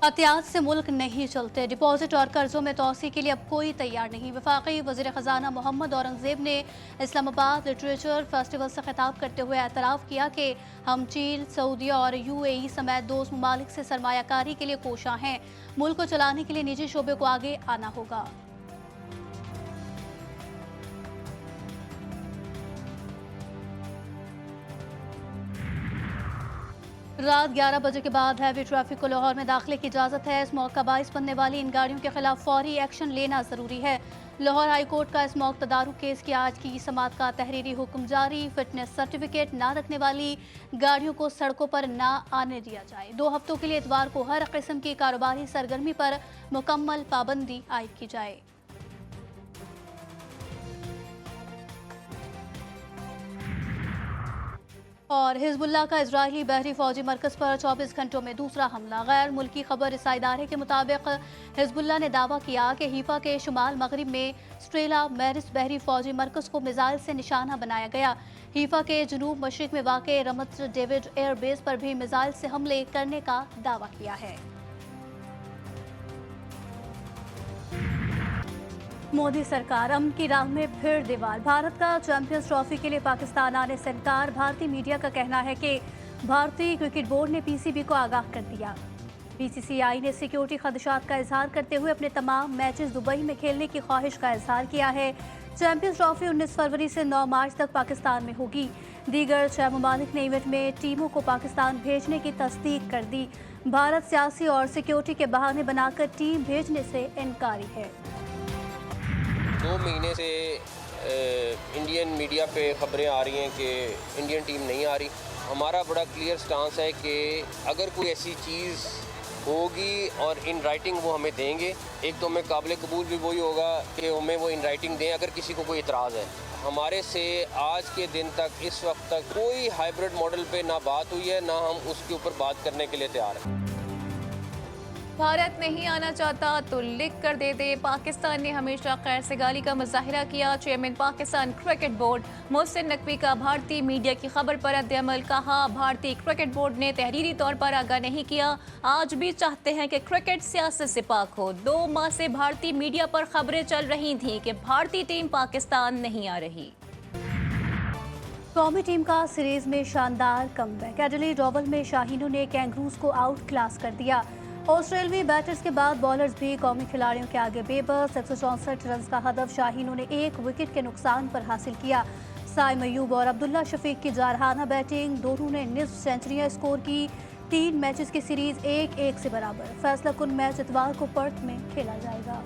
احتیاط سے ملک نہیں چلتے، ڈپازٹ اور قرضوں میں توسیع کے لیے اب کوئی تیار نہیں۔ وفاقی وزیر خزانہ محمد اورنگزیب نے اسلام آباد لٹریچر فیسٹیول سے خطاب کرتے ہوئے اعتراف کیا کہ ہم چین، سعودیہ اور UAE سمیت دوست ممالک سے سرمایہ کاری کے لیے کوشاں ہیں۔ ملک کو چلانے کے لیے نجی شعبے کو آگے آنا ہوگا۔ رات 11 بجے کے بعد ہیوی ٹریفک کو لاہور میں داخلے کی اجازت ہے۔ اس موقع باعث بننے والی ان گاڑیوں کے خلاف فوری ایکشن لینا ضروری ہے۔ لاہور ہائی کورٹ کا اس موقع تدارک کیس کی آج کی سماعت کا تحریری حکم جاری۔ فٹنس سرٹیفکیٹ نہ رکھنے والی گاڑیوں کو سڑکوں پر نہ آنے دیا جائے۔ 2 ہفتوں کے لیے اتوار کو ہر قسم کی کاروباری سرگرمی پر مکمل پابندی عائد کی جائے۔ اور حزب اللہ کا اسرائیلی بحری فوجی مرکز پر 24 گھنٹوں میں دوسرا حملہ۔ غیر ملکی خبر رساں ادارے کے مطابق حزب اللہ نے دعویٰ کیا کہ حیفا کے شمال مغرب میں سٹریلا میرس بحری فوجی مرکز کو میزائل سے نشانہ بنایا گیا۔ حیفا کے جنوب مشرق میں واقع رمت ڈیوڈ ایئر بیس پر بھی میزائل سے حملے کرنے کا دعویٰ کیا ہے۔ مودی سرکار امن کی راہ میں پھر دیوار۔ بھارت کا چیمپئنز ٹرافی کے لیے پاکستان آنے سے انکار۔ بھارتی میڈیا کا کہنا ہے کہ بھارتی کرکٹ بورڈ نے PCB کو آگاہ کر دیا۔ BCCI نے سیکیورٹی خدشات کا اظہار کرتے ہوئے اپنے تمام میچز دبئی میں کھیلنے کی خواہش کا اظہار کیا ہے۔ چیمپئنز ٹرافی 19 فروری سے 9 مارچ تک پاکستان میں ہوگی۔ دیگر 6 ممالک نے ایونٹ میں ٹیموں کو پاکستان بھیجنے کی تصدیق کر دی۔ بھارت سیاسی اور سیکیورٹی کے بہانے بنا کر ٹیم بھیجنے سے انکاری ہے۔ 2 مہینے سے انڈین میڈیا پہ خبریں آ رہی ہیں کہ انڈین ٹیم نہیں آ رہی۔ ہمارا بڑا کلیئر سٹانس ہے کہ اگر کوئی ایسی چیز ہوگی اور ان رائٹنگ وہ ہمیں دیں گے، ایک تو ہمیں قابل قبول بھی وہی ہوگا کہ ہمیں وہ ان رائٹنگ دیں اگر کسی کو کوئی اعتراض ہے۔ ہمارے سے آج کے دن تک اس وقت تک کوئی ہائیبرڈ ماڈل پہ نہ بات ہوئی ہے، نہ ہم اس کے اوپر بات کرنے کے لیے تیار ہیں۔ بھارت نہیں آنا چاہتا تو لکھ کر دے دے۔ پاکستان نے ہمیشہ خیر سگالی کا مظاہرہ کیا۔ Chairman Pakistan cricket board Mohsin Naqvi کا بھارتی میڈیا کی خبر پر رد عمل۔ کہا بھارتی کرکٹ بورڈ نے تحریری طور پر آگاہ نہیں کیا، آج بھی چاہتے ہیں کہ کرکٹ سیاست سے پاک ہو۔ 2 ماہ سے بھارتی میڈیا پر خبریں چل رہی تھیں کہ بھارتی ٹیم پاکستان نہیں آ رہی۔ قومی ٹیم کا سیریز میں شاندار کم بیک۔ ایڈیلیڈ اوول میں شاہینوں نے کینگروز کو آؤٹ کلاس کر دیا۔ آسٹریلوی بیٹرز کے بعد بالرز بھی قومی کھلاڑیوں کے آگے بے بس۔ 164 رنز کا ہدف شاہینوں نے 1 وکٹ کے نقصان پر حاصل کیا۔ سائم ایوب اور عبداللہ شفیق کی جارحانہ بیٹنگ، دونوں نے نصف سینچریاں اسکور کی۔ 3 میچز کی سیریز 1-1 سے برابر۔ فیصلہ کن میچ اتوار کو پرتھ میں کھیلا جائے گا۔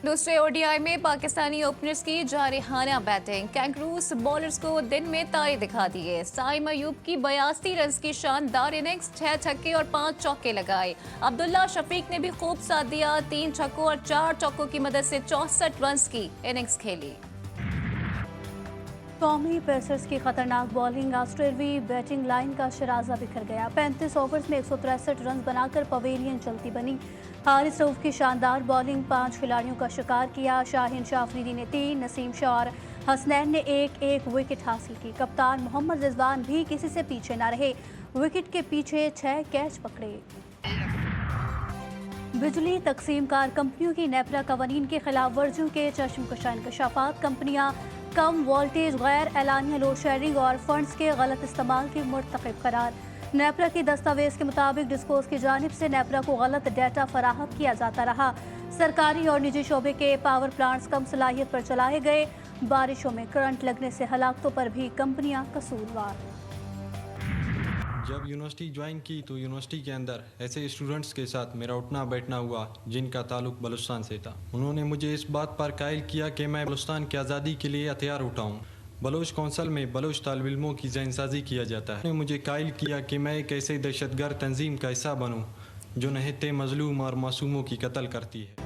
دوسرے ODI میں پاکستانی اوپنرز کی جارحانہ بیٹنگ، کینگروز بالرز کو دن میں تارے دکھا دیے۔ سائم ایوب کی 82 رنز کی شاندار اننگز، 6 چھکے اور 5 چوکے لگائے۔ عبداللہ شفیق نے بھی خوب ساتھ دیا، 3 چھکوں اور 4 چوکوں کی مدد سے 64 رنز کی اننگز کھیلی۔ قومی پیسرز کی خطرناک بالنگ، آسٹریلوی بیٹنگ لائن کا شرازہ بکھر گیا۔ 35 اوورز میں 163 رنز بنا کر پویلین چلتی بنی۔ حارث رؤف کی شاندار بالنگ 5 کھلاڑیوں کا شکار کیا۔ شاہین شاہ افریدی نے 3، نسیم شاہ اور حسنین نے 1-1 وکٹ حاصل کی۔ کپتان محمد رضوان بھی کسی سے پیچھے نہ رہے، وکٹ کے پیچھے 6 کیچ پکڑے۔ بجلی تقسیم کار کمپنیوں کی نیپرا قوانین کی خلاف ورزیوں کے چشم کشا انکشافات۔ کمپنیاں کم وولٹیج، غیر اعلانیہ لوڈ شیڈنگ اور فنڈز کے غلط استعمال کی مرتکب قرار۔ نیپرا کی دستاویز کے مطابق ڈسکوز کی جانب سے نیپرا کو غلط ڈیٹا فراہم کیا جاتا رہا۔ سرکاری اور نجی شعبے کے پاور پلانٹس کم صلاحیت پر چلائے گئے۔ بارشوں میں کرنٹ لگنے سے ہلاکتوں پر بھی کمپنیاں قصوروار۔ جب یونیورسٹی جوائن کی تو یونیورسٹی کے اندر ایسے اسٹوڈنٹس کے ساتھ میرا اٹھنا بیٹھنا ہوا جن کا تعلق بلوچستان سے تھا۔ انہوں نے مجھے اس بات پر قائل کیا کہ میں بلوچستان کی آزادی کے لیے ہتھیار اٹھاؤں۔ بلوچ کونسل میں بلوچ طالب علموں کی ذہن سازی کیا جاتا ہے۔ انہوں نے مجھے قائل کیا کہ میں ایک ایسے دہشت گرد تنظیم کا حصہ بنوں جو نہتے مظلوم اور معصوموں کی قتل کرتی ہے۔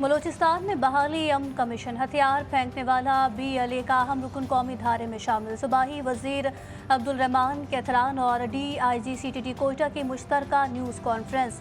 بلوچستان میں بحالی امن کمیشن، ہتھیار پھینکنے والا BLA کا اہم رکن قومی دھارے میں شامل۔ صوبائی وزیر عبدالرحمان کیتھران اور DIG CTT کوئٹہ کی مشترکہ نیوز کانفرنس۔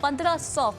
1500